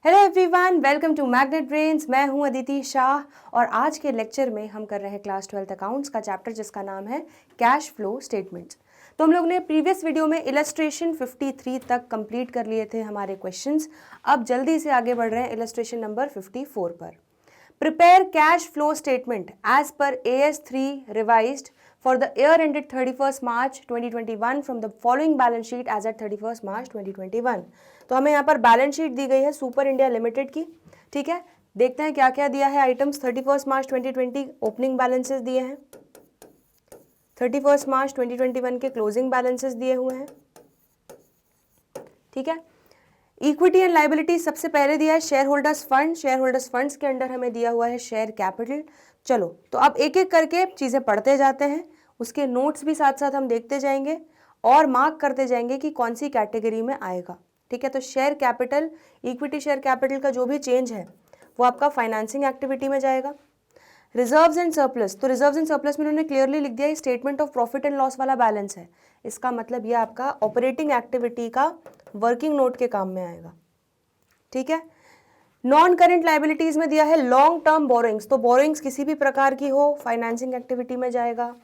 Hello everyone, welcome to Magnet Brains. मैं हूं अदिति शाह और आज के लेक्चर में हम कर रहे हैं क्लास 12th अकाउंट्स का चैप्टर जिसका नाम है कैश फ्लो स्टेटमेंट्स। तो हम लोग ने प्रीवियस वीडियो में इलस्ट्रेशन 53 तक कंप्लीट कर लिए थे हमारे क्वेश्चंस। अब जल्दी से आगे बढ़ रहे हैं इलस्ट्रेशन नंबर 54 पर। Prepare cash flow statement as per AS3 revised for the year ended 31st March 2021 from the following balance sheet as at 31st March 2021। तो हमें यहाँ पर बैलेंस शीट दी गई है सुपर इंडिया लिमिटेड की। ठीक है, देखते हैं क्या क्या दिया है items. 31st March 2020 opening balances दिए हैं, 31st मार्च 2021 के क्लोजिंग बैलेंसेस दिए हुए हैं। ठीक है, इक्विटी एंड लाइबिलिटी सबसे पहले दिया है share holders fund. Share holders funds के अंडर हमें दिया हुआ है शेयर कैपिटल। चलो तो अब एक एक करके चीज़ें पढ़ते जाते हैं, उसके नोट्स भी साथ साथ हम देखते जाएंगे और मार्क करते जाएंगे कि कौन सी कैटेगरी में आएगा। ठीक है, तो share capital, equity share capital का जो भी चेंज है वो आपका फाइनेंसिंग एक्टिविटी में जाएगा। रिजर्व्स एंड सरप्लस, तो रिजर्व्स एंड सरप्लस में उन्होंने क्लियरली लिख दिया statement of profit and loss वाला बैलेंस है। इसका मतलब ये आपका ऑपरेटिंग एक्टिविटी का वर्किंग नोट के काम में आएगा। ठीक है, नॉन करेंट लाइबिलिटीज में दिया है लॉन्ग टर्म बोरोइंग्स, तो बोरोइंग्स किसी भी प्रकार की हो फाइनेंसिंग एक्टिविटी में जाएगा।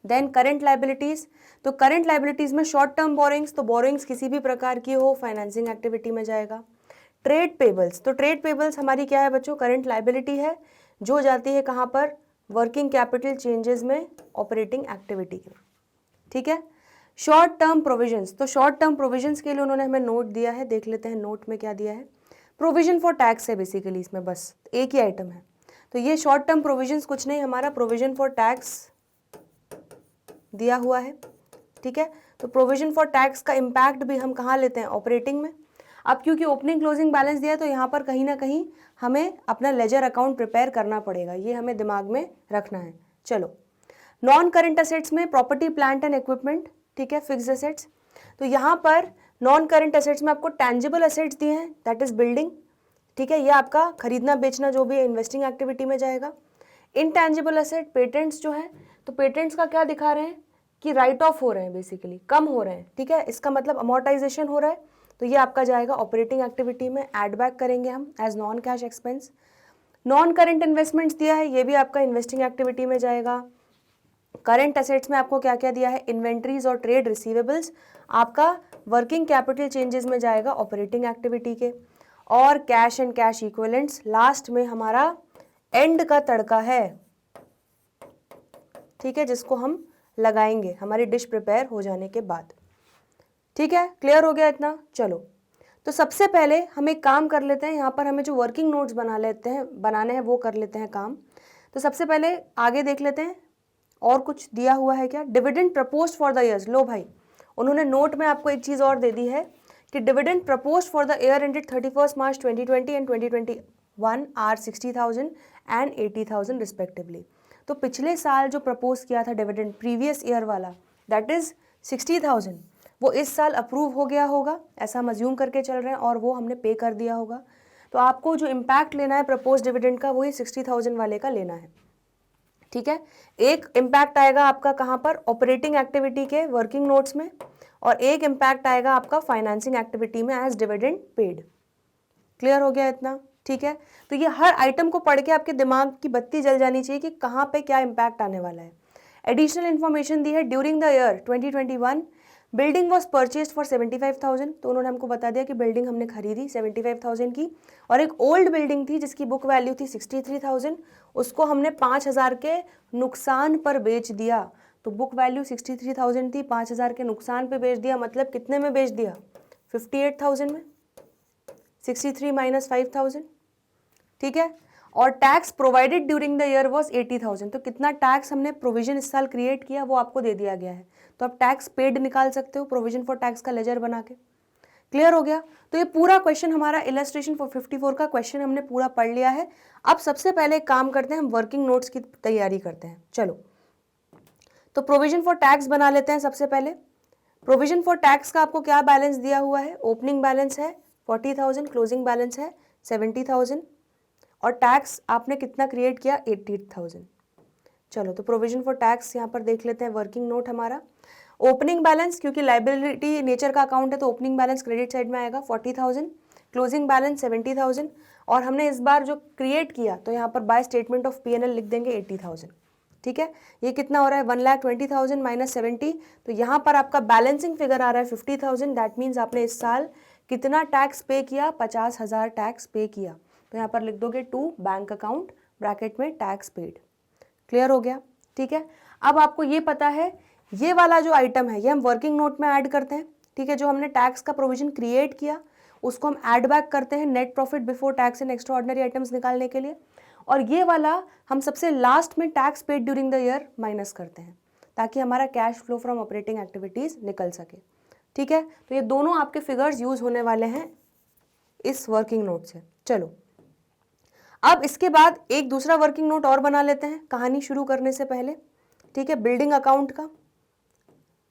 देन करेंट लाइबिलिटीज, तो करेंट लाइबिलिटीज में शॉर्ट टर्म बोरोइंग्स, तो बोरोइंग्स किसी भी प्रकार की हो फाइनेंसिंग एक्टिविटी में जाएगा। ट्रेड पेबल्स, तो ट्रेड पेबल्स हमारी क्या है बच्चों, करंट लाइबिलिटी है जो जाती है कहाँ पर, वर्किंग कैपिटल चेंजेस में, ऑपरेटिंग एक्टिविटी के। ठीक है, शॉर्ट टर्म प्रोविजंस, तो शॉर्ट टर्म प्रोविजंस के लिए उन्होंने हमें नोट दिया है, देख लेते हैं नोट में क्या दिया है। प्रोविजन फॉर टैक्स है बेसिकली, इसमें बस एक ही आइटम है। तो ये शॉर्ट टर्म प्रोविजंस कुछ नहीं, हमारा प्रोविजन फॉर टैक्स दिया हुआ है। ठीक है, तो प्रोविजन फॉर टैक्स का इम्पैक्ट भी हम कहाँ लेते हैं, ऑपरेटिंग में। अब क्योंकि ओपनिंग क्लोजिंग बैलेंस दिया है तो यहाँ पर कहीं ना कहीं हमें अपना लेजर अकाउंट प्रिपेयर करना पड़ेगा, ये हमें दिमाग में रखना है। चलो, नॉन करेंट असेट्स में प्रॉपर्टी प्लांट एंड इक्विपमेंट, ठीक है, फिक्स्ड असेट्स। तो यहाँ पर नॉन करेंट असेट्स में आपको टेंजिबल असेट्स दिए हैं, दैट इज बिल्डिंग। ठीक है, ये आपका खरीदना बेचना जो भी है इन्वेस्टिंग एक्टिविटी में जाएगा। इनटेंजिबल असेट पेटेंट्स जो है, तो पेटेंट्स का क्या दिखा रहे हैं कि राइट ऑफ हो रहे हैं, बेसिकली कम हो रहे हैं। ठीक है, इसका मतलब अमोर्टाइजेशन हो रहा है, तो ये आपका जाएगा ऑपरेटिंग एक्टिविटी में, एड बैक करेंगे हम as non cash expense. Non current investments दिया है, ये भी आपका इन्वेस्टिंग एक्टिविटी में जाएगा। करंट असेट्स में आपको क्या क्या दिया है, इन्वेंट्रीज और ट्रेड रिसीवेबल्स आपका वर्किंग कैपिटल चेंजेस में जाएगा, ऑपरेटिंग एक्टिविटी के। और cash and cash equivalents last में हमारा एंड का तड़का है। ठीक है, जिसको हम लगाएंगे हमारी डिश प्रिपेयर हो जाने के बाद। ठीक है, क्लियर हो गया इतना। चलो, तो सबसे पहले हम एक काम कर लेते हैं, यहाँ पर हमें जो वर्किंग नोट्स बनाने हैं वो कर लेते हैं काम। तो सबसे पहले आगे देख लेते हैं और कुछ दिया हुआ है क्या। Dividend proposed for the years, लो भाई उन्होंने नोट में आपको एक चीज़ और दे दी है कि dividend proposed for the year ended 31st March 2020 and 2021 are 60,000 and 80,000 respectively. तो पिछले साल जो प्रपोज किया था डिविडेंड प्रीवियस ईयर वाला, दैट इज 60,000, वो इस साल अप्रूव हो गया होगा, ऐसा हम अज्यूम करके चल रहे हैं, और वो हमने पे कर दिया होगा। तो आपको जो इम्पैक्ट लेना है प्रपोज डिविडेंड का, वही 60,000 वाले का लेना है। ठीक है, एक इम्पैक्ट आएगा आपका कहाँ पर, ऑपरेटिंग एक्टिविटी के वर्किंग नोट्स में, और एक इम्पैक्ट आएगा आपका फाइनेंसिंग एक्टिविटी में एज डिविडेंड पेड। क्लियर हो गया इतना। ठीक है, तो ये हर आइटम को पढ़ के आपके दिमाग की बत्ती जल जानी चाहिए कि कहाँ पे क्या इम्पैक्ट आने वाला है। एडिशनल इन्फॉर्मेशन दी है, during the year 2021 building was purchase for 75,000, तो उन्होंने हमको बता दिया कि बिल्डिंग हमने खरीदी 75,000 की, और एक ओल्ड बिल्डिंग थी जिसकी बुक वैल्यू थी 63,000, उसको हमने 5,000 के नुकसान पर बेच दिया। तो बुक वैल्यू 63,000 थी, 5,000 के नुकसान पे बेच दिया, मतलब कितने में बेच दिया, 58,000 में, 63 माइनस 5,000। ठीक है, और tax provided during the year was 80,000, तो कितना टैक्स हमने प्रोविजन इस साल क्रिएट किया वो आपको दे दिया गया है, तो आप टैक्स पेड निकाल सकते हो प्रोविजन फॉर टैक्स का लेजर बना के। क्लियर हो गया। तो ये पूरा क्वेश्चन हमारा इलस्ट्रेशन फॉर 54 का क्वेश्चन हमने पूरा पढ़ लिया है। अब सबसे पहले एक काम करते हैं, हम वर्किंग नोट्स की तैयारी करते हैं। चलो, तो प्रोविजन फॉर टैक्स बना लेते हैं सबसे पहले। प्रोविजन फॉर टैक्स का आपको क्या बैलेंस दिया हुआ है, ओपनिंग बैलेंस है 40,000, क्लोजिंग बैलेंस है 70,000, और टैक्स आपने कितना क्रिएट किया, 80,000। चलो, तो प्रोविजन फॉर टैक्स यहाँ पर देख लेते हैं, वर्किंग नोट हमारा। ओपनिंग बैलेंस, क्योंकि लाइबिलिटी नेचर का अकाउंट है तो ओपनिंग बैलेंस क्रेडिट साइड में आएगा 40,000, क्लोजिंग बैलेंस 70,000 और हमने इस बार जो क्रिएट किया तो यहाँ पर बाय स्टेटमेंट ऑफ P&L लिख देंगे 80,000। ठीक है, ये कितना हो रहा है 1,20,000 माइनस 70, तो यहाँ पर आपका बैलेंसिंग फिगर आ रहा है 50,000। दैट मीन्स आपने इस साल कितना टैक्स पे किया, 50,000 टैक्स पे किया। तो यहाँ पर लिख दोगे टू बैंक अकाउंट ब्रैकेट में टैक्स पेड। क्लियर हो गया? ठीक है, अब आपको ये पता है ये वाला जो आइटम है ये हम वर्किंग नोट में ऐड करते हैं। ठीक है, जो हमने टैक्स का प्रोविजन क्रिएट किया उसको हम ऐड बैक करते हैं net profit before tax and extraordinary items निकालने के लिए, और ये वाला हम सबसे लास्ट में tax paid during the year minus करते हैं ताकि हमारा cash flow from operating activities निकल सके। ठीक है, तो ये दोनों आपके फिगर्स यूज होने वाले हैं इस वर्किंग नोट से। चलो अब इसके बाद एक दूसरा वर्किंग नोट और बना लेते हैं कहानी शुरू करने से पहले। ठीक है, बिल्डिंग अकाउंट का।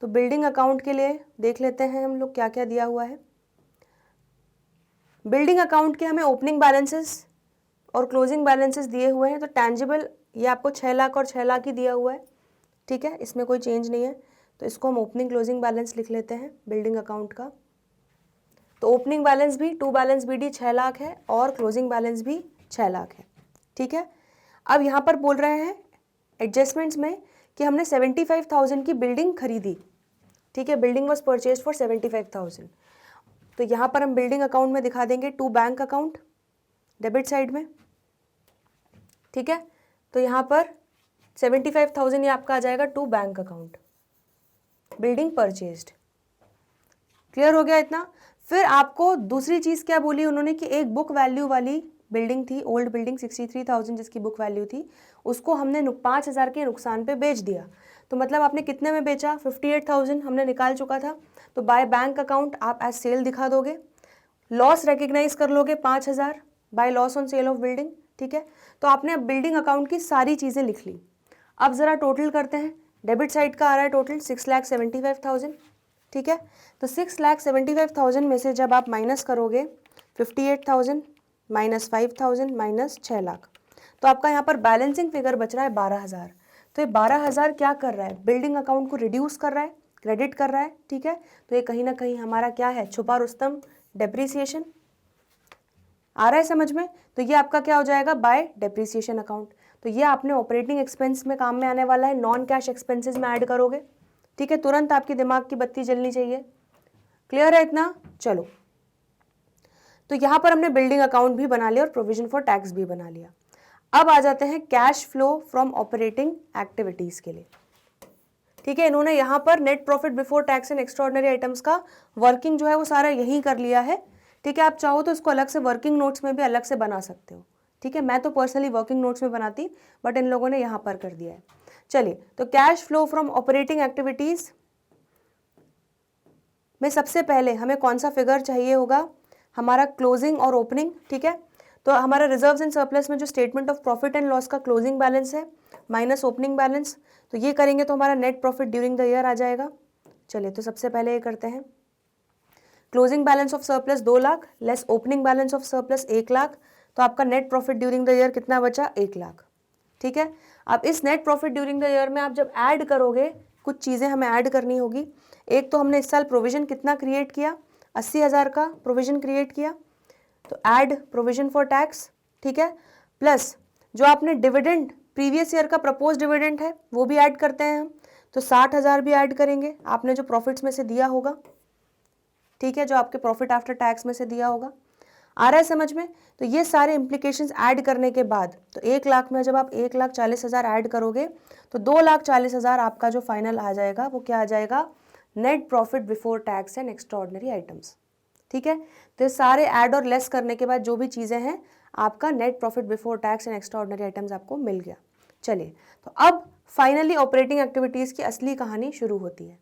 तो बिल्डिंग अकाउंट के लिए देख लेते हैं हम लोग क्या क्या दिया हुआ है। बिल्डिंग अकाउंट के हमें ओपनिंग बैलेंसेस और क्लोजिंग बैलेंसेस दिए हुए हैं। तो टैंजिबल ये आपको 6 लाख और 6 लाख ही दिया हुआ है। ठीक है, इसमें कोई चेंज नहीं है, तो इसको हम ओपनिंग क्लोजिंग बैलेंस लिख लेते हैं बिल्डिंग अकाउंट का। तो ओपनिंग बैलेंस भी टू बैलेंस BD 6 लाख है और क्लोजिंग बैलेंस भी 6 लाख है। ठीक है, अब यहाँ पर बोल रहे हैं एडजस्टमेंट्स में कि हमने 75,000 की बिल्डिंग खरीदी। ठीक है, बिल्डिंग वॉज परचेज फॉर 75,000। तो यहाँ पर हम बिल्डिंग अकाउंट में दिखा देंगे to bank account debit side में। ठीक है, तो यहाँ पर 75,000 ये आपका आ जाएगा to bank account building purchased. Clear हो गया इतना? फिर आपको दूसरी चीज़ क्या बोली उन्होंने कि एक बुक वैल्यू वाली बिल्डिंग थी, ओल्ड बिल्डिंग 63,000 जिसकी बुक वैल्यू थी, उसको हमने 5,000 के नुकसान पे बेच दिया। तो मतलब आपने कितने में बेचा? 58,000 हमने निकाल चुका था। तो बाय बैंक अकाउंट आप एज सेल दिखा दोगे, लॉस रिकग्नाइज कर लोगे 5,000 by loss on sale of building. ठीक है, तो आपने अब बिल्डिंग अकाउंट की सारी चीज़ें लिख ली। अब ज़रा टोटल करते हैं। डेबिट साइड का आ रहा है टोटल 6,75,000। ठीक है, तो 6,75,000 में से जब आप माइनस करोगे 58,000 माइनस 5,000 माइनस 6 लाख, तो आपका यहाँ पर बैलेंसिंग फिगर बच रहा है 12,000। तो ये 12,000 क्या कर रहा है? बिल्डिंग अकाउंट को रिड्यूस कर रहा है, क्रेडिट कर रहा है। ठीक है, तो ये कहीं ना कहीं हमारा क्या है? छुपा रुस्तम डेप्रीसिएशन। आ रहा है समझ में? तो ये आपका क्या हो जाएगा? By depreciation account. तो ये आपने ऑपरेटिंग एक्सपेंस में काम में आने वाला है, नॉन कैश एक्सपेंसेस में ऐड करोगे। ठीक है, तुरंत आपकी दिमाग की बत्ती जलनी चाहिए। क्लियर है इतना? चलो, तो यहाँ पर हमने बिल्डिंग अकाउंट भी बना लिया और प्रोविजन फॉर टैक्स भी बना लिया। अब आ जाते हैं cash flow from operating activities के लिए। ठीक है, इन्होंने यहाँ पर net profit before tax and extraordinary items का वर्किंग जो है वो सारा यहीं कर लिया है। ठीक है, आप चाहो तो इसको अलग से वर्किंग नोट्स में भी अलग से बना सकते हो। ठीक है, मैं तो पर्सनली वर्किंग नोट्स में बनाती, बट इन लोगों ने यहाँ पर कर दिया है। चलिए, तो cash flow from operating activities में सबसे पहले हमें कौन सा फिगर चाहिए होगा? हमारा क्लोजिंग और ओपनिंग। ठीक है, तो हमारा रिजर्व्स एंड सरप्लस में जो statement of profit and loss का क्लोजिंग बैलेंस है माइनस ओपनिंग बैलेंस, तो ये करेंगे तो हमारा net profit during the year आ जाएगा। चलिए, तो सबसे पहले ये करते हैं। Closing balance of surplus 2 lakh less opening balance of surplus 1 lakh, तो आपका net profit during the year कितना बचा? 1 लाख। ठीक है, अब इस net profit during the year में आप जब ऐड करोगे कुछ चीज़ें हमें ऐड करनी होगी। एक तो हमने इस साल प्रोविजन कितना क्रिएट किया? 80,000 का प्रोविजन क्रिएट किया, तो ऐड प्रोविजन फॉर टैक्स। ठीक है, प्लस जो आपने डिविडेंड प्रीवियस ईयर का प्रपोज डिविडेंड है वो भी ऐड करते हैं हम, तो 60,000 भी ऐड करेंगे आपने जो प्रॉफिट्स में से दिया होगा। ठीक है, जो आपके प्रॉफिट आफ्टर टैक्स में से दिया होगा। आ रहा है समझ में? तो ये सारे इम्प्लीकेशंस ऐड करने के बाद तो 1 लाख में जब आप 1,40,000 ऐड करोगे तो 2,40,000 आपका जो फाइनल आ जाएगा वो क्या आ जाएगा? Net profit before tax and extraordinary items. ठीक है, तो सारे ऐड और लेस करने के बाद जो भी चीज़ें हैं आपका net profit before tax and extraordinary items आपको मिल गया। चलिए, तो अब फाइनली ऑपरेटिंग एक्टिविटीज़ की असली कहानी शुरू होती है।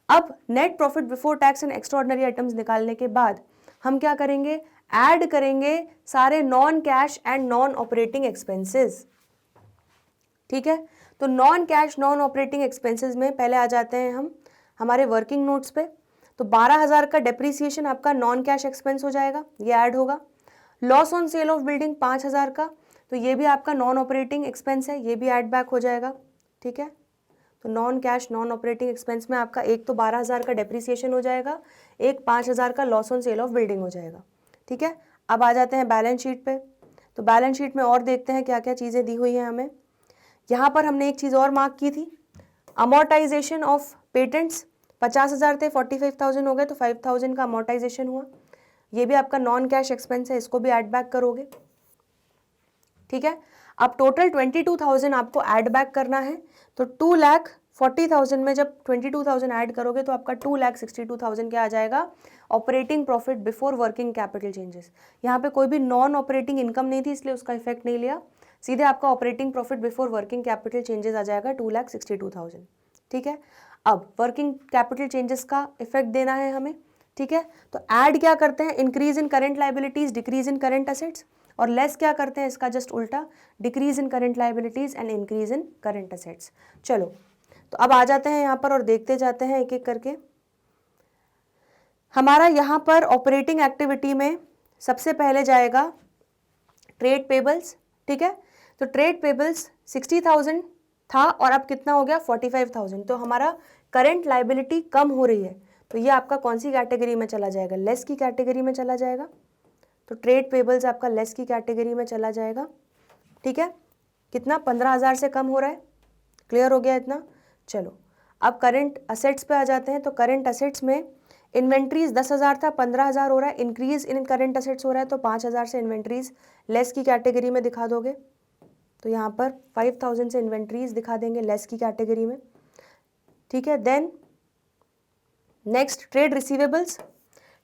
अब net profit before tax and extraordinary items निकालने के बाद हम क्या करेंगे? ऐड करेंगे सारे non cash and non operating expenses. ठीक है, तो non cash non operating expenses में पहले आ जाते हैं हम हमारे वर्किंग नोट्स पे। तो 12,000 का डेप्रीसिएशन आपका नॉन कैश एक्सपेंस हो जाएगा, ये ऐड होगा। Loss on sale of building 5,000 का, तो ये भी आपका नॉन ऑपरेटिंग एक्सपेंस है, ये भी ऐड बैक हो जाएगा। ठीक है, तो non cash non operating expense में आपका एक तो 12,000 का डेप्रीसिएशन हो जाएगा, एक 5,000 का loss on sale of building हो जाएगा। ठीक है, अब आ जाते हैं बैलेंस शीट पे। तो बैलेंस शीट में और देखते हैं क्या क्या चीज़ें दी हुई हैं हमें। यहाँ पर हमने एक चीज़ और मार्क की थी, अमोर्टाइजेशन ऑफ पेटेंट्स 50,000 थे, 45,000 हो गए, तो 5,000 का अमोर्टाइजेशन हुआ। ये भी आपका नॉन कैश एक्सपेंस है, इसको भी ऐड बैक करोगे। ठीक है, अब टोटल 22,000 आपको ऐड बैक करना है, तो 2,40,000 में जब 22,000 ऐड करोगे तो आपका 2,62,000 क्या आ जाएगा, operating profit before working capital changes. यहाँ पे कोई भी नॉन ऑपरेटिंग इनकम नहीं थी, इसलिए उसका इफेक्ट नहीं लिया, सीधे आपका operating profit before working capital changes आ जाएगा 2,62,000। ठीक है, अब वर्किंग कैपिटल चेंजेस का इफेक्ट देना है हमें। ठीक है, तो ऐड क्या करते हैं, increase in current liabilities, decrease in current assets, और लेस क्या करते हैं, इसका जस्ट उल्टा, decrease in current liabilities and increase in current assets. चलो, तो अब आ जाते हैं यहाँ पर और देखते जाते हैं एक एक करके। हमारा यहाँ पर ऑपरेटिंग एक्टिविटी में सबसे पहले जाएगा ट्रेड पेबल्स। ठीक है, तो ट्रेड पेबल्स 60,000 था और अब कितना हो गया, 45,000। तो हमारा करंट लाइबिलिटी कम हो रही है, तो ये आपका कौन सी कैटेगरी में चला जाएगा, लेस की कैटेगरी में चला जाएगा। तो ट्रेड पेबल्स आपका लेस की कैटेगरी में चला जाएगा। ठीक है, कितना, 15,000 से कम हो रहा है। क्लियर हो गया इतना। चलो, अब करंट असेट्स पे आ जाते हैं। तो करंट असेट्स में इन्वेंट्रीज 10,000 था, 15,000 हो रहा है, इंक्रीज इन करंट असेट्स हो रहा है, तो 5,000 से इन्वेंट्रीज लेस की कैटेगरी में दिखा दोगे। तो यहाँ पर 5,000 से इन्वेंट्रीज दिखा देंगे लेस की कैटेगरी में। ठीक है, then next trade receivables.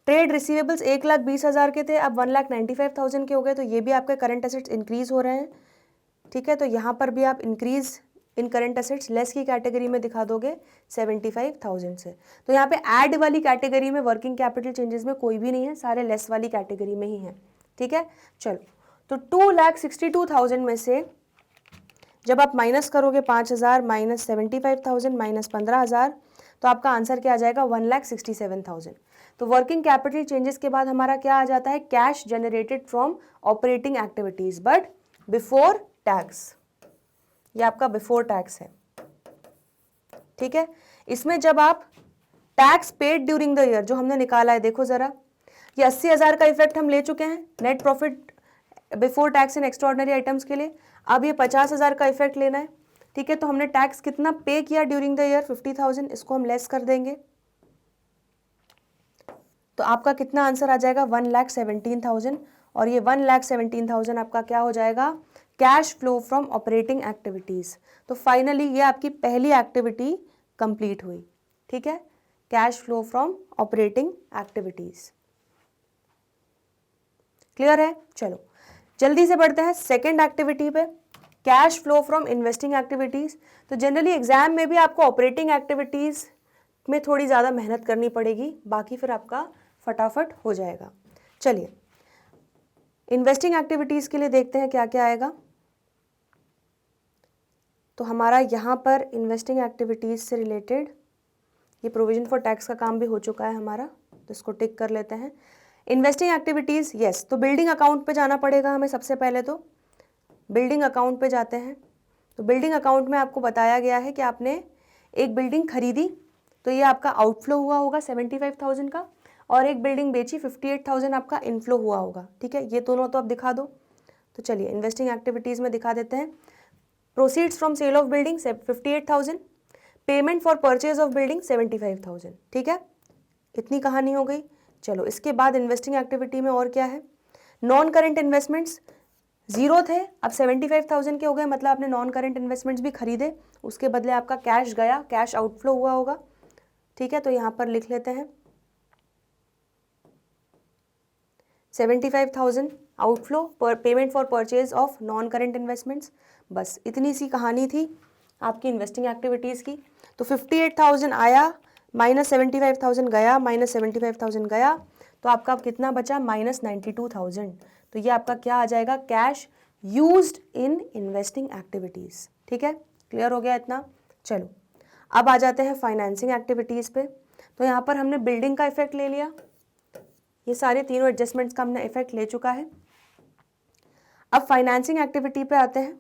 Trade receivables 1,20,000 के थे, अब 1,95,000 के हो गए, तो ये भी आपके करंट एसेट्स इंक्रीज हो रहे हैं। ठीक है, तो यहाँ पर भी आप increase in current assets less की कैटेगरी में दिखा दोगे 75,000 से। तो यहाँ पे ऐड वाली कैटेगरी में वर्किंग कैपिटल चेंजेस में कोई भी नहीं है, सारे लेस वाली कैटेगरी में ही हैं। ठीक है, चलो, तो 2,62,000 में से जब आप माइनस करोगे 5,000 माइनस 75,000 माइनस 15,000, तो आपका आंसर क्या आ जाएगा, 1,67,000। तो वर्किंग कैपिटल चेंजेस के बाद हमारा क्या आ जाता है, cash generated from operating activities but before tax. ये आपका बिफोर टैक्स है। ठीक है, इसमें जब आप tax paid during the year जो हमने निकाला है, देखो जरा, ये 80,000 का इफेक्ट हम ले चुके हैं net profit before tax and extraordinary items के लिए। अब ये 50,000 का इफेक्ट लेना है। ठीक है, तो हमने टैक्स कितना पे किया ड्यूरिंग द ईयर, 50,000, इसको हम लेस कर देंगे, तो आपका कितना आंसर आ जाएगा, 1,17,000। और ये 1,17,000 आपका क्या हो जाएगा, cash flow from operating activities. तो फाइनली ये आपकी पहली एक्टिविटी कंप्लीट हुई। ठीक है, cash flow from operating activities. Clear है। चलो जल्दी से बढ़ते हैं सेकेंड एक्टिविटी पे, cash flow from investing activities. तो जनरली एग्जाम में भी आपको ऑपरेटिंग एक्टिविटीज में थोड़ी ज़्यादा मेहनत करनी पड़ेगी, बाकी फिर आपका फटाफट हो जाएगा। चलिए इन्वेस्टिंग एक्टिविटीज़ के लिए देखते हैं क्या क्या आएगा। तो हमारा यहाँ पर इन्वेस्टिंग एक्टिविटीज़ से रिलेटेड ये प्रोविजन फॉर टैक्स का काम भी हो चुका है हमारा, तो इसको टिक कर लेते हैं। इन्वेस्टिंग एक्टिविटीज़, यस, तो बिल्डिंग अकाउंट पे जाना पड़ेगा हमें सबसे पहले। तो बिल्डिंग अकाउंट पे जाते हैं। तो बिल्डिंग अकाउंट में आपको बताया गया है कि आपने एक बिल्डिंग खरीदी, तो ये आपका आउटफ्लो हुआ होगा 75,000 का, और एक बिल्डिंग बेची 58,000 आपका इनफ्लो हुआ होगा। ठीक है, ये दोनों तो आप दिखा दो। तो चलिए इन्वेस्टिंग एक्टिविटीज़ में दिखा देते हैं। Proceeds from sale of building 58,000, payment for purchase of building 75,000। ठीक है, इतनी कहानी हो गई। चलो इसके बाद इन्वेस्टिंग एक्टिविटी में और क्या है, नॉन करेंट इन्वेस्टमेंट्स 0 थे, अब 75,000 के हो गए, मतलब आपने नॉन करेंट इन्वेस्टमेंट्स भी खरीदे, उसके बदले आपका कैश गया, कैश आउटफ्लो हुआ होगा। ठीक है, तो यहाँ पर लिख लेते हैं 75,000 आउटफ्लो पर payment for purchase of non current investments. बस इतनी सी कहानी थी आपकी इन्वेस्टिंग एक्टिविटीज़ की। तो 58,000 आया, माइनस 75,000 गया, माइनस 75,000 गया, तो आपका अब कितना बचा, माइनस 92,000। तो ये आपका क्या आ जाएगा, cash used in investing activities. ठीक है, क्लियर हो गया इतना। चलो अब आ जाते हैं फाइनेंसिंग एक्टिविटीज़ पे। तो यहाँ पर हमने बिल्डिंग का इफेक्ट ले लिया, ये सारे तीनों एडजस्टमेंट्स का हमने इफेक्ट ले चुका है। अब फाइनेंसिंग एक्टिविटी पे आते हैं।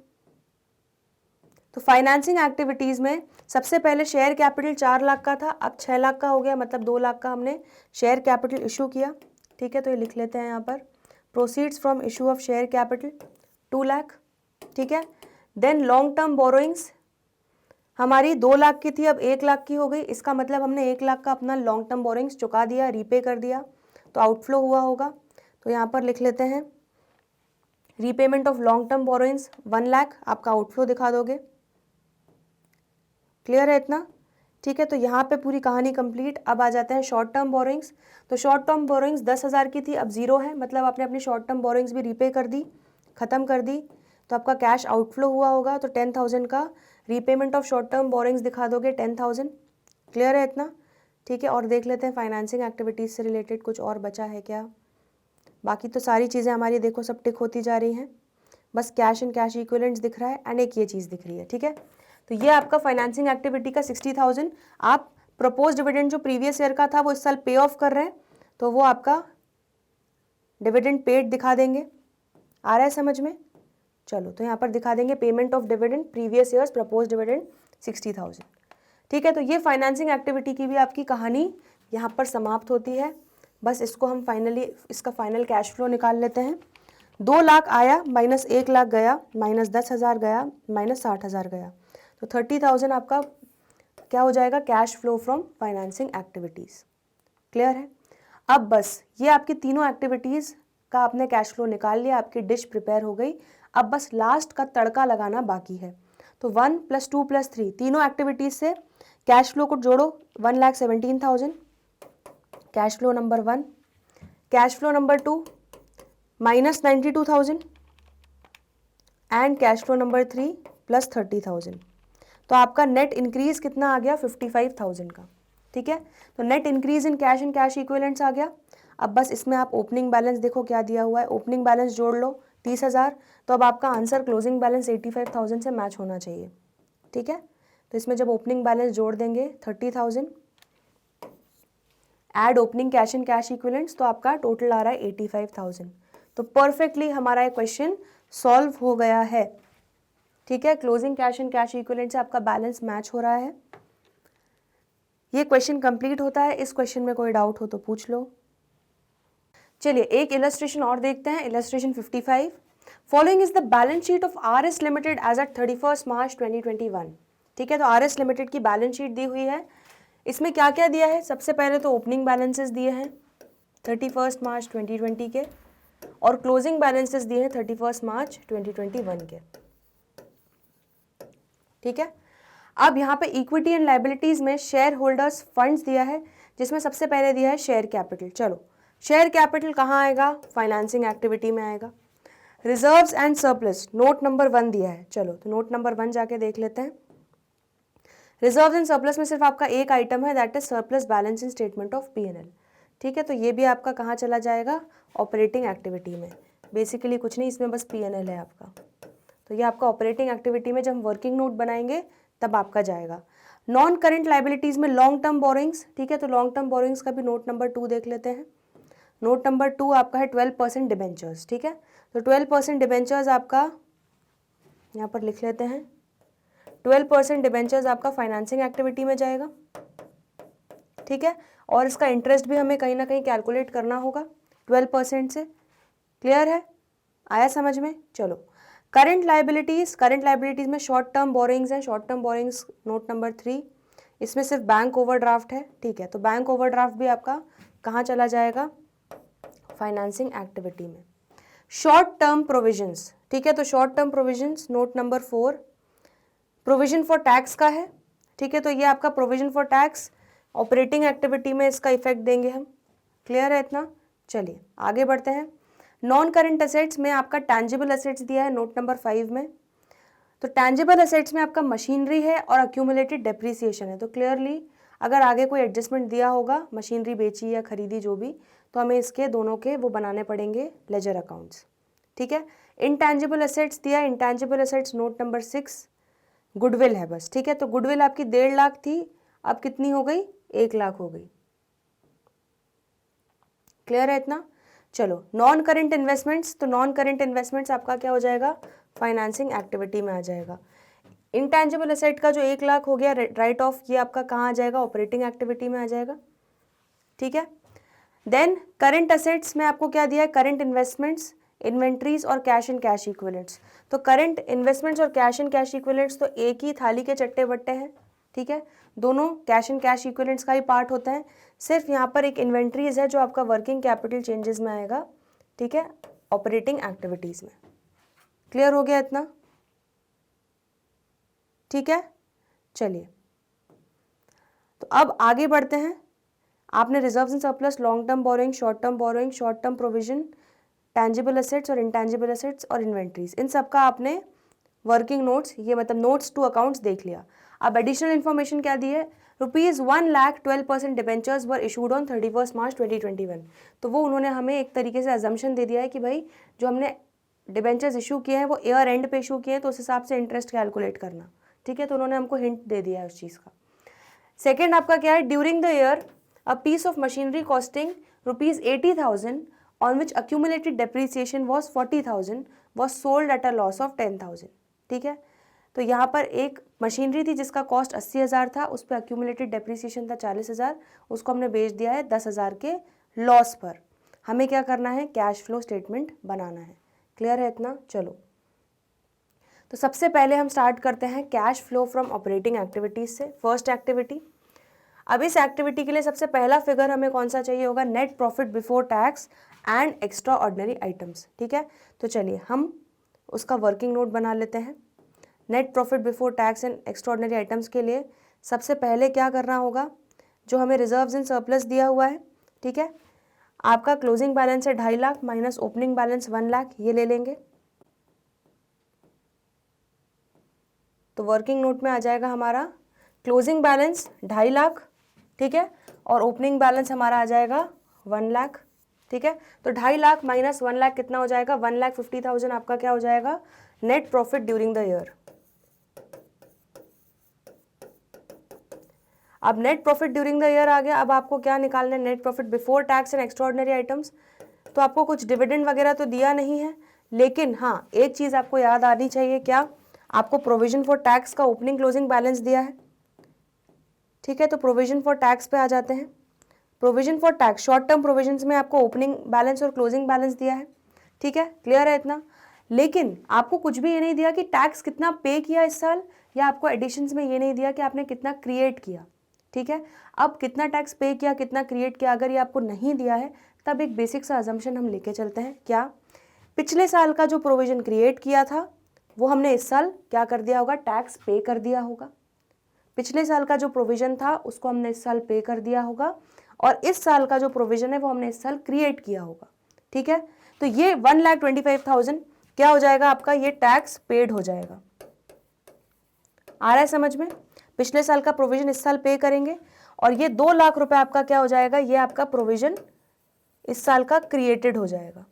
तो फाइनेंसिंग एक्टिविटीज़ में सबसे पहले शेयर कैपिटल 4 लाख का था, अब 6 लाख का हो गया, मतलब 2 लाख का हमने शेयर कैपिटल इशू किया। ठीक है, तो ये लिख लेते हैं यहाँ पर। Proceeds from issue of share capital 2 lakh, ठीक है। देन लॉन्ग टर्म बोरोइंग्स हमारी 2 लाख की थी, अब 1 लाख की हो गई। इसका मतलब हमने 1 लाख का अपना लॉन्ग टर्म बोरोइंग्स चुका दिया, रीपे कर दिया, तो आउटफ्लो हुआ होगा। तो यहाँ पर लिख लेते हैं repayment of long term borrowings 1 lakh, आपका आउटफ्लो दिखा दोगे। क्लियर है इतना, ठीक है। तो यहाँ पे पूरी कहानी कंप्लीट। अब आ जाते हैं शॉर्ट टर्म बोरोइंग्स। तो शॉर्ट टर्म बोरोइंग्स 10,000 की थी, अब 0 है, मतलब आपने अपनी शॉर्ट टर्म बोरोइंग्स भी रीपे कर दी, ख़त्म कर दी, तो आपका कैश आउटफ्लो हुआ होगा। तो 10,000 का repayment of short term borrowings दिखा दोगे 10,000। क्लियर है इतना, ठीक है। और देख लेते हैं फाइनेंसिंग एक्टिविटीज़ से रिलेटेड कुछ और बचा है क्या। बाकी तो सारी चीज़ें हमारी देखो सब टिक होती जा रही हैं, बस कैश एंड कैश इक्विवेलेंट्स दिख रहा है एंड एक ये चीज़ दिख रही है, ठीक है। तो ये आपका फाइनेंसिंग एक्टिविटी का 60,000। आप प्रपोज डिविडेंड जो प्रीवियस ईयर का था वो इस साल पे ऑफ कर रहे हैं, तो वो आपका डिविडेंड पेड दिखा देंगे। आ रहा है समझ में, चलो तो यहाँ पर दिखा देंगे payment of dividend previous years propose dividend 60,000, ठीक है। तो ये फाइनेंसिंग एक्टिविटी की भी आपकी कहानी यहाँ पर समाप्त होती है। बस इसको हम फाइनली इसका फाइनल कैश फ्लो निकाल लेते हैं। 2 लाख आया, माइनस 1 लाख गया, माइनस 10,000 गया, माइनस 60,000 गया, तो 30,000 आपका क्या हो जाएगा, cash flow from financing activities. Clear है। अब बस ये आपकी तीनों एक्टिविटीज़ का आपने कैश फ्लो निकाल लिया, आपकी डिश प्रिपेयर हो गई। अब बस लास्ट का तड़का लगाना बाकी है। तो 1 + 2 + 3 तीनों एक्टिविटीज़ से कैश फ्लो को जोड़ो, 1,17,000 cash flow number 1। Cash flow number 2 -92,000 and cash flow number 3 + 30,000। तो आपका नेट इंक्रीज कितना आ गया, 55,000 का, ठीक है। तो net increase in cash and cash equivalents आ गया। अब बस इसमें आप ओपनिंग बैलेंस देखो क्या दिया हुआ है, ओपनिंग बैलेंस जोड़ लो 30,000, तो अब आपका आंसर क्लोजिंग बैलेंस 85,000 से मैच होना चाहिए, ठीक है। तो इसमें जब ओपनिंग बैलेंस जोड़ देंगे 30,000 add opening cash and cash equivalents, तो आपका टोटल आ रहा है 85,000। तो परफेक्टली हमारा ये क्वेश्चन सॉल्व हो गया है, ठीक है। Closing cash and cash equivalent से आपका बैलेंस मैच हो रहा है। ये क्वेश्चन कंप्लीट होता है। इस क्वेश्चन में कोई डाउट हो तो पूछ लो। चलिए एक इलस्ट्रेशन और देखते हैं, illustration 55। Following is the balance sheet of RS limited as at 31 March 2021, ठीक है। तो आरएस लिमिटेड की बैलेंस शीट दी हुई है। इसमें क्या क्या दिया है, सबसे पहले तो ओपनिंग बैलेंसेस दिए हैं 31 मार्च 2020 के, और क्लोजिंग बैलेंसेस दिए हैं 31 मार्च 2021 के, ठीक है। अब यहाँ पे इक्विटी एंड लाइबिलिटीज में शेयर होल्डर्स फंड्स दिया है, जिसमें सबसे पहले दिया है शेयर कैपिटल। चलो शेयर कैपिटल कहाँ आएगा, फाइनेंसिंग एक्टिविटी में आएगा। Reserves and surplus note number 1 दिया है, चलो तो नोट नंबर 1 जाके देख लेते हैं। रिजर्व्स एंड सरप्लस में सिर्फ आपका एक आइटम है, that is surplus balance in statement of P&L, ठीक है। तो ये भी आपका कहाँ चला जाएगा, ऑपरेटिंग एक्टिविटी में। बेसिकली कुछ नहीं, इसमें बस P&L है आपका, तो ये आपका ऑपरेटिंग एक्टिविटी में जब हम वर्किंग नोट बनाएंगे तब आपका जाएगा। नॉन करेंट लाइबिलिटीज़ में लॉन्ग टर्म बोरोइंग्स, ठीक है। तो लॉन्ग टर्म बोरोइंग्स का भी नोट नंबर 2 देख लेते हैं। नोट नंबर 2 आपका है 12% डिबेंचर्स, ठीक है। तो 12% डिबेंचर्स आपका यहाँ पर लिख लेते हैं, 12% डिबेंचर्स आपका फाइनेंसिंग एक्टिविटी में जाएगा, ठीक है। और इसका इंटरेस्ट भी हमें कहीं ना कहीं कैलकुलेट करना होगा 12% से। क्लियर है, आया समझ में। चलो करंट लाइबिलिटीज़ में शॉर्ट टर्म बोरोइंग्स हैं, short term borrowings note number 3, इसमें सिर्फ बैंक ओवरड्राफ्ट है, ठीक है। तो बैंक ओवरड्राफ्ट भी आपका कहाँ चला जाएगा, फाइनेंसिंग एक्टिविटी में। शॉर्ट टर्म प्रोविजंस, ठीक है। तो short term provisions note number 4 provision for tax का है, ठीक है। तो ये आपका provision for tax operating activity में इसका इफेक्ट देंगे हम। क्लियर है इतना, चलिए आगे बढ़ते हैं। नॉन करेंट एसेट्स में आपका टैंजिबल एसेट्स दिया है नोट नंबर 5 में। तो टैंजिबल एसेट्स में आपका मशीनरी है और अक्यूमुलेटेड डेप्रिसिएशन है। तो क्लियरली अगर आगे कोई एडजस्टमेंट दिया होगा, मशीनरी बेची या खरीदी जो भी, तो हमें इसके दोनों के वो बनाने पड़ेंगे लेजर अकाउंट्स, ठीक है। इंटैंजिबल एसेट्स दिया है, intangible assets note number 6 goodwill है बस, ठीक है। तो गुडविल आपकी 1.5 लाख थी, अब कितनी हो गई, 1 लाख हो गई। क्लियर है इतना, चलो नॉन करेंट इन्वेस्टमेंट्स, तो नॉन करेंट इन्वेस्टमेंट्स आपका क्या हो जाएगा, फाइनेंसिंग एक्टिविटी में आ जाएगा। इंटैंजिबल एसेट का जो 1 लाख हो गया राइट ऑफ, ये आपका कहाँ आ जाएगा, ऑपरेटिंग एक्टिविटी में आ जाएगा, ठीक है। देन करंट असेट्स में आपको क्या दिया है, करंट इन्वेस्टमेंट्स, इन्वेंट्रीज और कैश एंड कैश इक्विवेलेंट्स। तो करंट इन्वेस्टमेंट्स और कैश एंड कैश इक्विवेलेंट्स तो एक ही थाली के चट्टे बट्टे हैं, ठीक है, दोनों कैश एंड कैश इक्विवेलेंट्स का ही पार्ट होता है। सिर्फ यहाँ पर एक इन्वेंट्रीज है जो आपका वर्किंग कैपिटल चेंजेस में आएगा, ठीक है, ऑपरेटिंग एक्टिविटीज में। क्लियर हो गया इतना? ठीक है, चलिए तो अब आगे बढ़ते हैं। आपने reserves and surplus, long term borrowing, short term borrowing, short term provision, tangible assets और इंटैंजिबल एसेट्स और इन्वेंट्रीज, इन सब का आपने वर्किंग नोट्स, ये मतलब नोट्स टू अकाउंट्स देख लिया। अब एडिशनल इन्फॉर्मेशन क्या दी है, ₹1,12% debentures were issued on 31 March 2021। तो वो उन्होंने हमें एक तरीके से अजम्पशन दे दिया है कि भाई जो हमने डिबेंचर्स इशू किए हैं वो ईयर एंड पे इशू किए हैं, तो उस हिसाब से इंटरेस्ट कैलकुलेट करना, ठीक है, तो उन्होंने हमको हिंट दे दिया है उस चीज़ का। सेकेंड आपका क्या है, during the year a piece of machinery costing ₹80,000 on which accumulated depreciation was 40,000 was sold at a loss of 10,000, ठीक है। तो यहाँ पर एक मशीनरी थी जिसका कॉस्ट 80,000 था, उस पर अक्यूमुलेटेड डेप्रिसिएशन था 40,000, उसको हमने बेच दिया है 10,000 के लॉस पर। हमें क्या करना है, कैश फ्लो स्टेटमेंट बनाना है। क्लियर है इतना? चलो तो सबसे पहले हम स्टार्ट करते हैं cash flow from operating activities से। फर्स्ट एक्टिविटी, अब इस एक्टिविटी के लिए सबसे पहला फिगर हमें कौन सा चाहिए होगा, net profit before tax and extraordinary items, ठीक है। तो चलिए हम उसका वर्किंग नोट बना लेते हैं। Net profit before tax and extraordinary items के लिए सबसे पहले क्या करना होगा, जो हमें रिजर्व्स एंड सरप्लस दिया हुआ है, ठीक है, आपका क्लोजिंग बैलेंस है 2.5 lakh minus opening balance 1 lakh, ये ले लेंगे। तो वर्किंग नोट में आ जाएगा हमारा क्लोजिंग बैलेंस 2.5 लाख, ठीक है, और ओपनिंग बैलेंस हमारा आ जाएगा 1 लाख, ठीक है। तो 2.5 लाख माइनस 1 लाख कितना हो जाएगा, 1,50,000 आपका क्या हो जाएगा, net profit during the year. अब net profit during the year आ गया। अब आपको क्या निकालना है, net profit before tax and extraordinary items. तो आपको कुछ डिविडेंड वगैरह तो दिया नहीं है, लेकिन हाँ एक चीज़ आपको याद आनी चाहिए, क्या, आपको प्रोविजन फॉर टैक्स का ओपनिंग क्लोजिंग बैलेंस दिया है, ठीक है। तो प्रोविजन फॉर टैक्स पे आ जाते हैं। Provision for tax short term provisions में आपको ओपनिंग बैलेंस और क्लोजिंग बैलेंस दिया है, ठीक है, क्लियर है इतना। लेकिन आपको कुछ भी ये नहीं दिया कि टैक्स कितना पे किया इस साल, या आपको एडिशंस में ये नहीं दिया कि आपने कितना क्रिएट किया, ठीक है। अब कितना टैक्स पे किया, कितना क्रिएट किया, अगर ये आपको नहीं दिया है तब एक बेसिक सा अजम्पशन हम लेके चलते हैं, क्या, पिछले साल का जो प्रोविजन क्रिएट किया था वो हमने इस साल क्या कर दिया होगा, टैक्स पे कर दिया होगा। पिछले साल का जो प्रोविजन था उसको हमने इस साल पे कर दिया होगा, और इस साल का जो प्रोविजन है वो हमने इस साल क्रिएट किया होगा, ठीक है। तो ये 1,25,000 क्या हो जाएगा आपका, ये टैक्स पेड हो जाएगा। आ रहा है समझ में? पिछले साल का प्रोविजन इस साल पे करेंगे, और ये 2 लाख रुपए आपका क्या हो जाएगा, ये आपका प्रोविजन इस साल का क्रिएटेड हो जाएगा।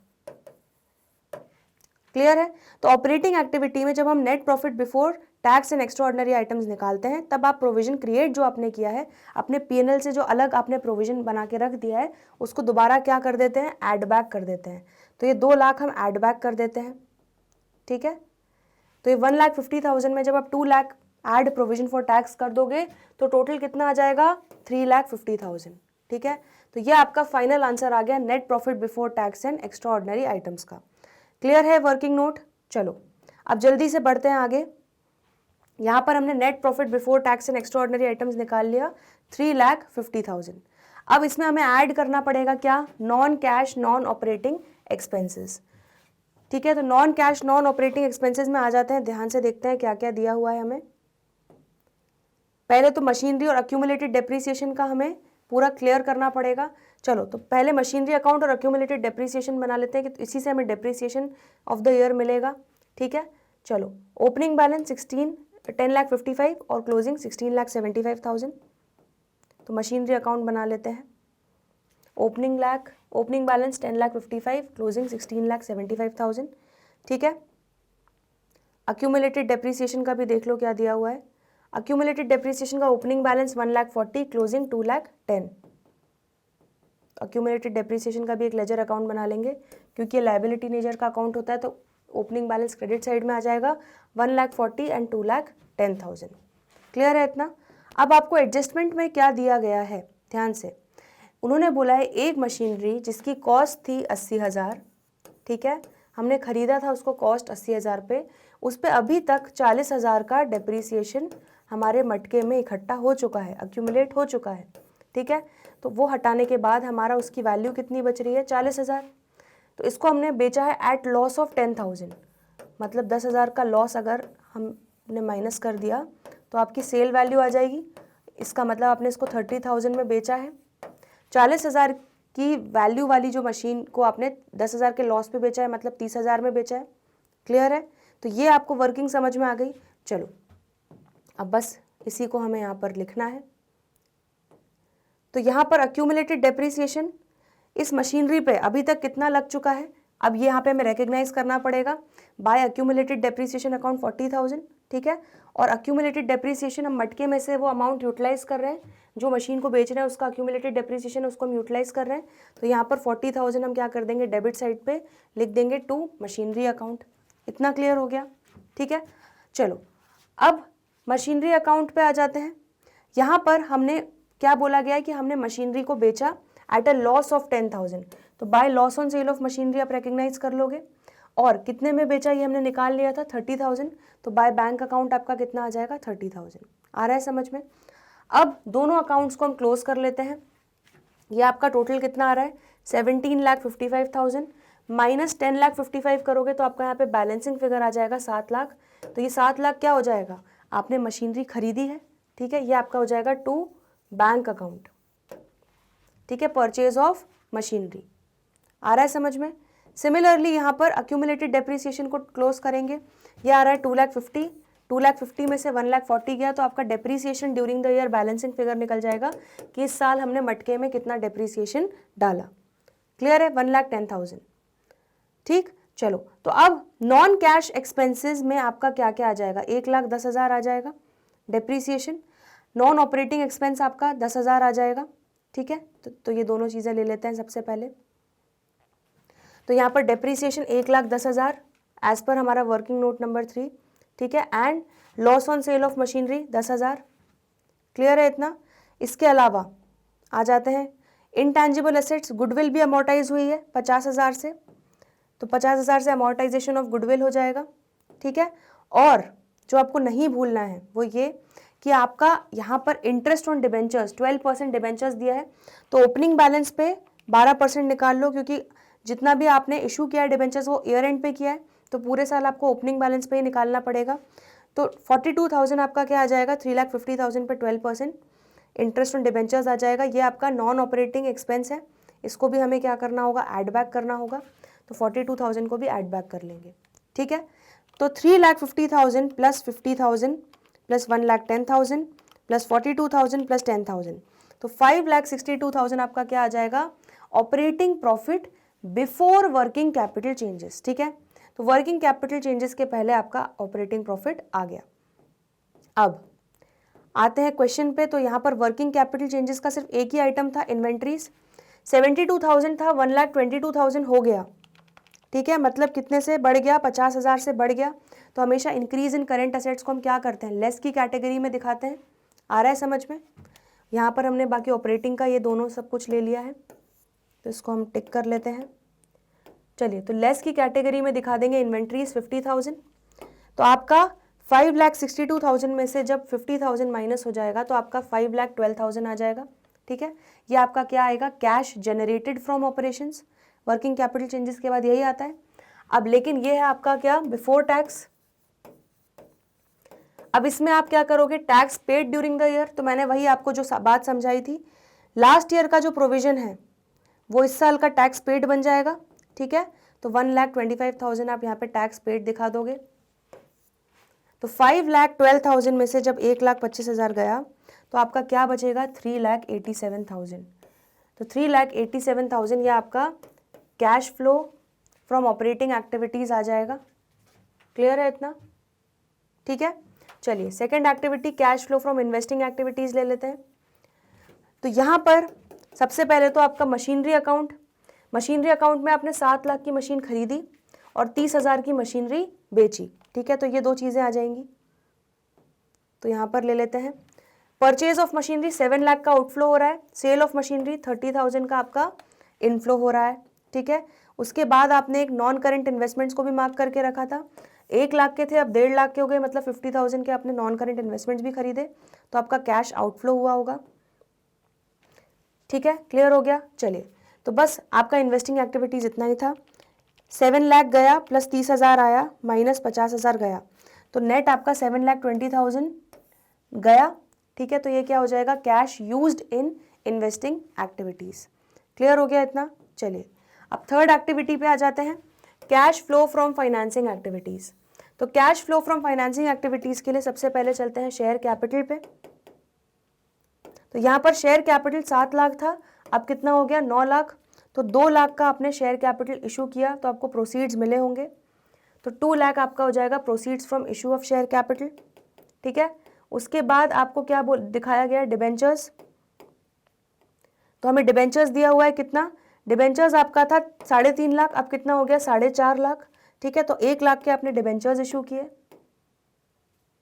क्लियर है? तो ऑपरेटिंग एक्टिविटी में जब हम net profit before tax and extraordinary items निकालते हैं, तब आप प्रोविजन क्रिएट जो आपने किया है, अपने पीएनएल से जो अलग आपने प्रोविजन बना के रख दिया है, उसको दोबारा क्या कर देते हैं, ऐड बैक कर देते हैं। तो ये 2 लाख हम ऐड बैक कर देते हैं, ठीक है। तो ये 1,50,000 में जब आप 2 lakh add provision for tax कर दोगे तो टोटल कितना आ जाएगा, 3,50,000, ठीक है। तो ये आपका फाइनल आंसर आ गया net profit before tax and extraordinary items का। क्लियर है वर्किंग नोट? चलो अब जल्दी से बढ़ते हैं आगे। यहाँ पर हमने net profit before tax and extraordinary items निकाल लिया 3,50,000। अब इसमें हमें ऐड करना पड़ेगा क्या, non cash non operating expenses, ठीक है। तो non cash non operating expenses में आ जाते हैं, ध्यान से देखते हैं क्या क्या दिया हुआ है हमें। पहले तो मशीनरी और अक्यूमुलेटेड डेप्रिसिएशन का हमें पूरा क्लियर करना पड़ेगा। चलो तो पहले मशीनरी अकाउंट और अक्यूमुलेटेड डेप्रिसिएशन बना लेते हैं कि इसी से हमें डेप्रिसिएशन ऑफ द ईयर मिलेगा, ठीक है। चलो ओपनिंग बैलेंस 10,55,000 और क्लोजिंग 16,75,000। तो मशीनरी अकाउंट बना लेते हैं। ओपनिंग बैलेंस 10,55,000, क्लोजिंग 16,75,000, ठीक है। अक्यूमुलेटेड डेप्रिसिएशन का भी देख लो क्या दिया हुआ है। अक्यूमुलेटेड डेप्रिसिएशन का opening balance 1,40,000, closing 2,10,000। Accumulated depreciation का भी एक लेजर अकाउंट बना लेंगे, क्योंकि ये लायबिलिटी नेचर का अकाउंट होता है, तो ओपनिंग बैलेंस क्रेडिट साइड में आ जाएगा 1,40,000 एंड 2,10,000। क्लियर है इतना? अब आपको एडजस्टमेंट में क्या दिया गया है, ध्यान से, उन्होंने बोला है एक मशीनरी जिसकी कॉस्ट थी 80,000, ठीक है, हमने खरीदा था उसको कॉस्ट 80,000 पे, उस पर अभी तक 40,000 का डेप्रीसिएशन हमारे मटके में इकट्ठा हो चुका है, अक्यूमुलेट हो चुका है, ठीक है। तो वो हटाने के बाद हमारा उसकी वैल्यू कितनी बच रही है, 40,000। तो इसको हमने बेचा है एट लॉस ऑफ 10,000, मतलब 10,000 का लॉस अगर हमने माइनस कर दिया तो आपकी सेल वैल्यू आ जाएगी। इसका मतलब आपने इसको 30,000 में बेचा है। 40,000 की वैल्यू वाली जो मशीन को आपने 10,000 के लॉस पे बेचा है, मतलब 30,000 में बेचा है। क्लियर है? तो ये आपको वर्किंग समझ में आ गई। चलो अब बस इसी को हमें यहाँ पर लिखना है। तो यहाँ पर अक्यूमुलेटेड डेप्रीसिएशन इस मशीनरी पे अभी तक कितना लग चुका है, अब ये यहाँ पे हमें रिकग्नाइज करना पड़ेगा बाय अक्यूमुलेटेड डेप्रीसिएशन अकाउंट 40,000, ठीक है। और अक्यूमुलेटेड डेप्रीसिएशन हम मटके में से वो अमाउंट यूटिलाइज कर रहे हैं, जो मशीन को बेच रहे हैं उसका अक्यूमुलेटेड डेप्रीसिएशन उसको हम यूटिलाइज कर रहे हैं। तो यहाँ पर 40,000 हम क्या कर देंगे, डेबिट साइड पे लिख देंगे टू मशीनरी अकाउंट। इतना क्लियर हो गया, ठीक है। चलो अब मशीनरी अकाउंट पे आ जाते हैं। यहाँ पर हमने क्या बोला गया है कि हमने मशीनरी को बेचा एट अ लॉस ऑफ 10,000, तो by loss on sale of machinery आप रिकग्नाइज कर लोगे। और कितने में बेचा ये हमने निकाल लिया था 30,000, तो बाय बैंक अकाउंट आपका कितना आ जाएगा 30,000। आ रहा है समझ में? अब दोनों अकाउंट्स को हम क्लोज कर लेते हैं। ये आपका टोटल कितना आ रहा है 17,55,000 माइनस 10,55,000 करोगे तो आपका यहाँ पे बैलेंसिंग फिगर आ जाएगा 7 लाख। तो ये 7 लाख क्या हो जाएगा, आपने मशीनरी खरीदी है, ठीक है, ये आपका हो जाएगा टू बैंक अकाउंट, ठीक है, परचेज ऑफ मशीनरी। आ रहा है समझ में? सिमिलरली यहाँ पर अक्यूमुलेटेड डेप्रीसिएशन को क्लोज करेंगे। ये आ रहा है 2,50,000, 2,50,000 में से 1,40,000 गया तो आपका depreciation during the year balancing figure निकल जाएगा कि इस साल हमने मटके में कितना डेप्रीसिएशन डाला। क्लियर है? 1,10,000, ठीक। चलो तो अब नॉन कैश एक्सपेंसेस में आपका क्या क्या आ जाएगा, 1,10,000 आ जाएगा डेप्रीसिएशन। नॉन ऑपरेटिंग एक्सपेंस आपका 10,000 आ जाएगा, ठीक है। तो ये दोनों चीज़ें ले लेते हैं सबसे पहले। तो यहाँ पर डेप्रीसिएशन 1,10,000 एज पर हमारा वर्किंग नोट नंबर 3, ठीक है, and loss on sale of machinery 10,000। Clear है इतना? इसके अलावा आ जाते हैं इनटैंजिबल एसेट्स, गुडविल भी अमोर्टाइज हुई है 50,000 से, तो 50,000 से अमोर्टाइजेशन ऑफ गुडविल हो जाएगा, ठीक है। और जो आपको नहीं भूलना है वो ये कि आपका यहाँ पर इंटरेस्ट ऑन डिबेंचर्स 12% डिबेंचर्स दिया है, तो ओपनिंग बैलेंस पे 12% निकाल लो, क्योंकि जितना भी आपने इशू किया है डिबेंचर्स वो ईयर एंड पे किया है, तो पूरे साल आपको ओपनिंग बैलेंस पे ही निकालना पड़ेगा। तो 42,000 आपका क्या आ जाएगा, 3,50,000 पे 12% इंटरेस्ट ऑन डिबेंचर्स आ जाएगा। ये आपका नॉन ऑपरेटिंग एक्सपेंस है, इसको भी हमें क्या करना होगा, ऐड बैक करना होगा। तो 42,000 को भी ऐड बैक कर लेंगे, ठीक है। तो 3,50,000 प्लस 50,000 प्लस 1,10,000 प्लस 42,000 प्लस 10,000, तो 5,62,000 आपका क्या आ जाएगा, operating profit before working capital changes, ठीक है। तो वर्किंग कैपिटल चेंजेस के पहले आपका ऑपरेटिंग प्रॉफिट आ गया। अब आते हैं क्वेश्चन पे। तो यहाँ पर वर्किंग कैपिटल चेंजेस का सिर्फ एक ही आइटम था, इन्वेंट्रीज। 72,000 था, 1,22,000 हो गया, ठीक है, मतलब कितने से बढ़ गया, 50,000 से बढ़ गया। तो हमेशा इंक्रीज इन करेंट असेट्स को हम क्या करते हैं, लेस की कैटेगरी में दिखाते हैं। आ रहा है समझ में? यहाँ पर हमने बाकी ऑपरेटिंग का ये दोनों सब कुछ ले लिया है, तो इसको हम टिक कर लेते हैं। चलिए, तो लेस की कैटेगरी में दिखा देंगे इन्वेंट्रीज 50,000। तो आपका 5,62,000 में से जब 50,000 माइनस हो जाएगा तो आपका 5,12,000 आ जाएगा, ठीक है। ये आपका क्या आएगा, cash generated from operations. Working capital changes के बाद यही आता है। अब लेकिन ये है आपका क्या, बिफोर टैक्स। अब इसमें आप क्या करोगे, tax paid during the year. तो मैंने वही आपको जो बात समझाई थी, लास्ट ईयर का जो प्रोविजन है वो इस साल का टैक्स पेड बन जाएगा, ठीक है। तो 1,25,000 आप यहाँ पे टैक्स पेड दिखा दोगे। तो 5,12,000 में से जब 1,25,000 गया तो आपका क्या बचेगा, 3,87,000। तो 3,87,000 ये आपका cash flow from operating activities आ जाएगा। क्लियर है इतना? ठीक है। चलिए, second activity cash flow from investing activities ले लेते हैं। तो यहाँ पर सबसे पहले तो आपका मशीनरी अकाउंट, मशीनरी अकाउंट में आपने 7 लाख की मशीन खरीदी और 30,000 की मशीनरी बेची, ठीक है। तो ये दो चीज़ें आ जाएंगी। तो यहाँ पर ले लेते हैं परचेज ऑफ मशीनरी 7 लाख का आउटफ्लो हो रहा है, सेल ऑफ मशीनरी 30,000 का आपका इनफ्लो हो रहा है, ठीक है। उसके बाद आपने एक नॉन करेंट इन्वेस्टमेंट्स को भी मार्क करके रखा था, 1 लाख के थे अब 1.5 लाख के हो गए, मतलब 50,000 के आपने नॉन करेंट इन्वेस्टमेंट्स भी खरीदे, तो आपका कैश आउटफ्लो हुआ होगा, ठीक है। क्लियर हो गया। चलिए, तो बस आपका इन्वेस्टिंग एक्टिविटीज इतना ही था। 7 लाख गया प्लस 30,000 आया माइनस 50,000 गया, तो नेट आपका 7,20,000 गया, ठीक है। तो ये क्या हो जाएगा, cash used in investing activities. Clear हो गया इतना। चलिए, अब थर्ड एक्टिविटी पे आ जाते हैं, cash flow from financing activities. तो cash flow from financing activities के लिए सबसे पहले चलते हैं शेयर कैपिटल पे। तो यहाँ पर शेयर कैपिटल 7 लाख था, अब कितना हो गया 9 लाख, तो 2 लाख का आपने शेयर कैपिटल इशू किया तो आपको प्रोसीड्स मिले होंगे, तो 2 लाख आपका हो जाएगा proceeds from issue of share capital, ठीक है। उसके बाद आपको क्या दिखाया गया, डिबेंचर्स। तो हमें डिबेंचर्स दिया हुआ है कितना, डिबेंचर्स आपका था 3.5 लाख, अब कितना हो गया 4.5 लाख, ठीक है। तो 1 लाख के आपने डिबेंचर्स इशू किए,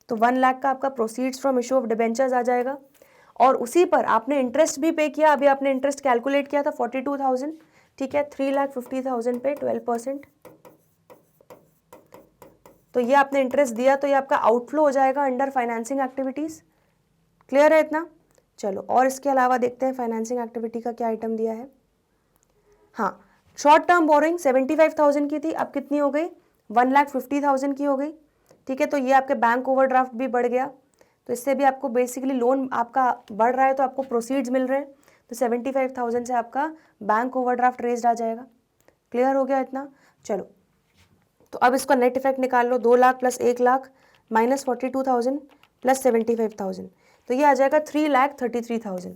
तो 1 लाख का आपका proceeds from issue of debentures आ जाएगा, और उसी पर आपने इंटरेस्ट भी पे किया, अभी आपने इंटरेस्ट कैलकुलेट किया था 42,000, ठीक है। 3,50,000 पे 12%, तो ये आपने इंटरेस्ट दिया, तो ये आपका आउटफ्लो हो जाएगा अंडर फाइनेंसिंग एक्टिविटीज। क्लियर है इतना। चलो, और इसके अलावा देखते हैं फाइनेंसिंग एक्टिविटी का क्या आइटम दिया है। हाँ, शॉर्ट टर्म बोरिंग 75,000 की थी, अब कितनी हो गई 1,50,000 की हो गई, ठीक है। तो ये आपके बैंक ओवरड्राफ्ट भी बढ़ गया, तो इससे भी आपको बेसिकली लोन आपका बढ़ रहा है, तो आपको प्रोसीड्स मिल रहे हैं, तो 75,000 से आपका बैंक ओवरड्राफ्ट रेज्ड आ जाएगा। क्लियर हो गया इतना। चलो, तो अब इसका नेट इफेक्ट निकाल लो, 2 lakh plus 1 lakh minus 42,000 plus 75,000, तो ये आ जाएगा 3,33,000।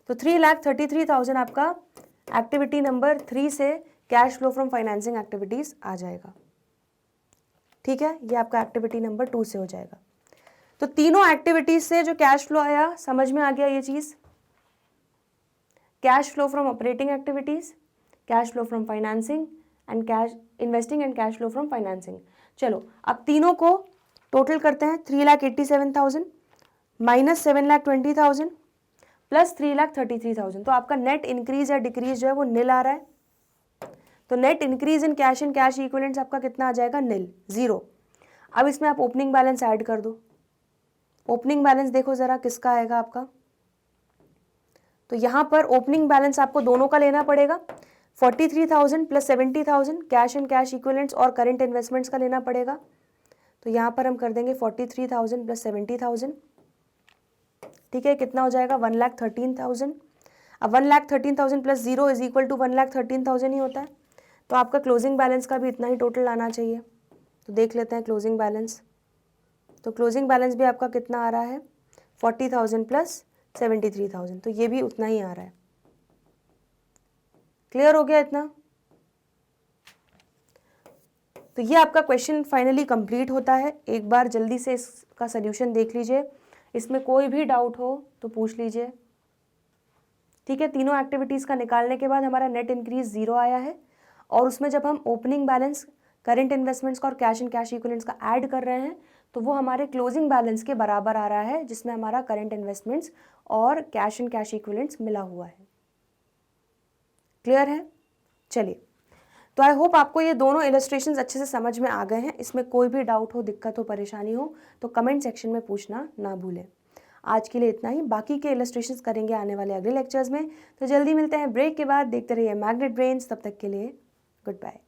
तो 3,33,000 आपका एक्टिविटी नंबर 3 से cash flow from financing activities आ जाएगा, ठीक है। ये आपका एक्टिविटी नंबर 2 से हो जाएगा। तो तीनों एक्टिविटीज से जो कैश फ्लो आया, समझ में आ गया ये चीज, cash flow from operating activities, cash flow from financing and cash investing and cash flow from financing. चलो, अब तीनों को टोटल करते हैं, 3,87,000 माइनस 7,20,000 प्लस 3,33,000, तो आपका नेट इंक्रीज या डिक्रीज जो है वो निल आ रहा है, तो net increase in cash and cash equivalents आपका कितना आ जाएगा, निल, 0। अब इसमें आप ओपनिंग बैलेंस ऐड कर दो, ओपनिंग बैलेंस देखो जरा किसका आएगा आपका, तो यहाँ पर ओपनिंग बैलेंस आपको दोनों का लेना पड़ेगा, 43,000 plus 70,000 cash and cash equivalents और करंट इन्वेस्टमेंट्स का लेना पड़ेगा, तो यहाँ पर हम कर देंगे 43,000 प्लस 70,000, ठीक है। कितना हो जाएगा 1,13,000। अब 1,13,000 प्लस 0 इज इक्वल टू 1,13,000 ही होता है, तो आपका क्लोजिंग बैलेंस का भी इतना ही टोटल आना चाहिए, तो देख लेते हैं क्लोजिंग बैलेंस। तो क्लोजिंग बैलेंस भी आपका कितना आ रहा है 40,000 प्लस 73,000, तो ये भी उतना ही आ रहा है। क्लियर हो गया इतना। तो ये आपका क्वेश्चन फाइनली कंप्लीट होता है। एक बार जल्दी से इसका सोल्यूशन देख लीजिए, इसमें कोई भी डाउट हो तो पूछ लीजिए, ठीक है। तीनों एक्टिविटीज़ का निकालने के बाद हमारा नेट इंक्रीज 0 आया है, और उसमें जब हम ओपनिंग बैलेंस, करंट इन्वेस्टमेंट्स का और कैश एंड कैश इक्विवेलेंट्स का ऐड कर रहे हैं, तो वो हमारे क्लोजिंग बैलेंस के बराबर आ रहा है, जिसमें हमारा करंट इन्वेस्टमेंट्स और कैश एंड कैश इक्विवेलेंट्स मिला हुआ है। क्लियर है। चलिए, तो आई होप आपको ये दोनों इलस्ट्रेशंस अच्छे से समझ में आ गए हैं। इसमें कोई भी डाउट हो, दिक्कत हो, परेशानी हो तो कमेंट सेक्शन में पूछना ना भूलें। आज के लिए इतना ही, बाकी के इलस्ट्रेशंस करेंगे आने वाले अगले लेक्चर्स में। तो जल्दी मिलते हैं ब्रेक के बाद, देखते रहिए मैग्नेट ब्रेन्स, तब तक के लिए गुड बाय।